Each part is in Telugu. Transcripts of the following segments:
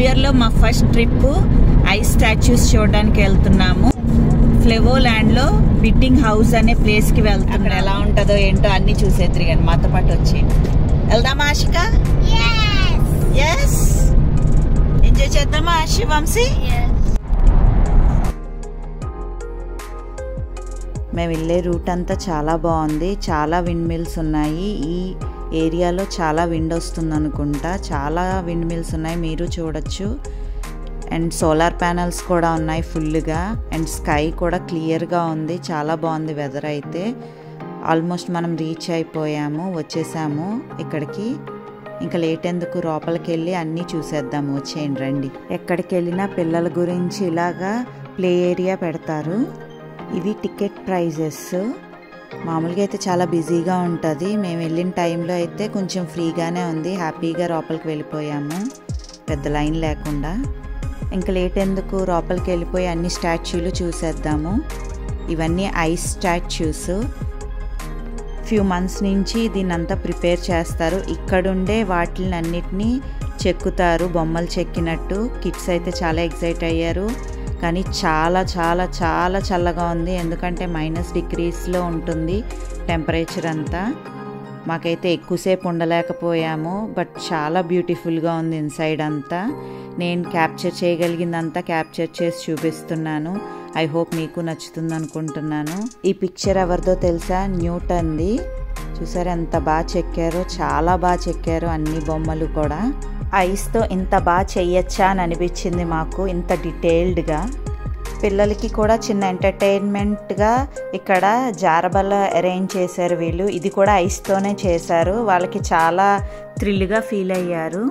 ఇయర్ లో మా ఫస్ట్ ట్రిప్ ఐస్ స్టాచ్యూస్ చూడడానికి వెళ్తున్నాము. ఫ్లెవో ల్యాండ్ లో బిడ్డింగ్ హౌస్ అనే ప్లేస్ కి వెళ్తున్నాం. అక్కడ ఎలా ఉంటుందో ఏంటో అన్ని చూసే తిరిగాను. మాతో పాటు వచ్చి వెళ్దామా ఆశిక? ఎంజాయ్ చేద్దామా ఆశి వంశీ? మేము వెళ్ళే రూట్ అంతా చాలా బాగుంది. చాలా విండ్ మిల్స్ ఉన్నాయి. ఈ ఏరియాలో చాలా విండ్ వస్తుంది అనుకుంటా. చాలా విండ్ మిల్స్ ఉన్నాయి, మీరు చూడొచ్చు. అండ్ సోలార్ ప్యానల్స్ కూడా ఉన్నాయి ఫుల్గా. అండ్ స్కై కూడా క్లియర్గా ఉంది. చాలా బాగుంది వెదర్ అయితే. ఆల్మోస్ట్ మనం రీచ్ అయిపోయాము, వచ్చేసాము ఇక్కడికి. ఇంకా లేట్ ఎందుకు, లోపలికి వెళ్ళి అన్నీ చూసేద్దాము. వచ్చేయండి రండి. ఎక్కడికి వెళ్ళినా పిల్లల గురించి ఇలాగా ప్లే ఏరియా పెడతారు. ఇవి టికెట్ ప్రైజెస్. మామూలుగా అయితే చాలా బిజీగా ఉంటుంది. మేము వెళ్ళిన టైంలో అయితే కొంచెం ఫ్రీగానే ఉంది. హ్యాపీగా లోపలికి వెళ్ళిపోయాము, పెద్ద లైన్ లేకుండా. ఇంకా లేట్ ఎందుకు, లోపలికి వెళ్ళిపోయి అన్ని స్టాచ్యూలు చూసేద్దాము. ఇవన్నీ ఐస్ స్టాచ్యూస్. ఫ్యూ మంత్స్ నుంచి దీన్నంతా ప్రిపేర్ చేస్తారు. ఇక్కడుండే వాటిని అన్నిటినీ చెక్కుతారు, బొమ్మలు చెక్కినట్టు. కిడ్స్ అయితే చాలా ఎక్సైట్ అయ్యారు. కానీ చాలా చాలా చాలా చల్లగా ఉంది, ఎందుకంటే -డిగ్రీస్లో ఉంటుంది టెంపరేచర్ అంతా. మాకైతే ఎక్కువసేపు ఉండలేకపోయాము, బట్ చాలా బ్యూటిఫుల్గా ఉంది ఇన్సైడ్ అంతా. నేను క్యాప్చర్ చేయగలిగిందంతా క్యాప్చర్ చేసి చూపిస్తున్నాను. ఐ హోప్ మీకు నచ్చుతుంది అనుకుంటున్నాను. ఈ పిక్చర్ ఎవరిదో తెలుసా? న్యూటన్ది. చూసారా ఎంత బాగా చెక్కారో, చాలా బాగా చెక్కారు అన్ని బొమ్మలు కూడా. ఐస్తో ఇంత బాగా చెయ్యొచ్చా అని అనిపించింది మాకు, ఇంత డీటెయిల్డ్గా. పిల్లలకి కూడా చిన్న ఎంటర్టైన్మెంట్గా ఇక్కడ జారబల్ల అరేంజ్ చేశారు వీళ్ళు. ఇది కూడా ఐస్తోనే చేశారు. వాళ్ళకి చాలా థ్రిల్గా ఫీల్ అయ్యారు.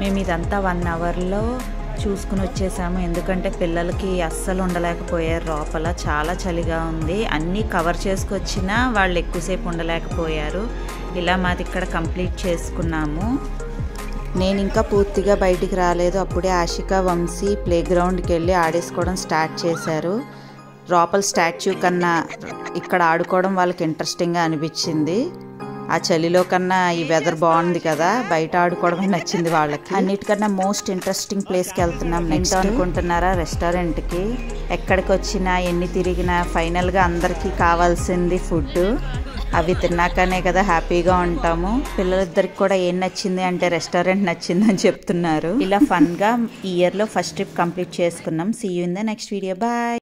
మేము ఇదంతా 1 అవర్లో చూసుకుని వచ్చేసాము, ఎందుకంటే పిల్లలకి అస్సలు ఉండలేకపోయారు లోపల. చాలా చలిగా ఉంది. అన్నీ కవర్ చేసుకొచ్చినా వాళ్ళు ఎక్కువసేపు ఉండలేకపోయారు. ఇలా మాది ఇక్కడ కంప్లీట్ చేసుకున్నాము. నేను ఇంకా పూర్తిగా బయటికి రాలేదు. అప్పుడే ఆశిక, వంశీ ప్లే గ్రౌండ్కి వెళ్ళి ఆడేసుకోవడం స్టార్ట్ చేశారు. లోపల స్టాచ్యూ కన్నా ఇక్కడ ఆడుకోవడం వాళ్ళకి ఇంట్రెస్టింగ్గా అనిపించింది. ఆ చలిలో కన్నా ఈ వెదర్ బాగుంది కదా, బయట ఆడుకోవడమే నచ్చింది వాళ్ళకి. అన్నిటికన్నా మోస్ట్ ఇంట్రెస్టింగ్ ప్లేస్కి వెళ్తున్నాం. నెక్స్ట్ అనుకుంటున్నారా? రెస్టారెంట్కి. ఎక్కడికి వచ్చినా ఎన్ని తిరిగినా ఫైనల్గా అందరికీ కావాల్సింది ఫుడ్. అవి తిన్నాకనే కదా హ్యాపీగా ఉంటాము. పిల్లలిద్దరికి కూడా ఏం నచ్చింది అంటే రెస్టారెంట్ నచ్చిందని చెప్తున్నారు. ఇలా ఫన్గా ఈ ఇయర్లో ఫస్ట్ ట్రిప్ కంప్లీట్ చేసుకున్నాం. See you in the next video. Bye.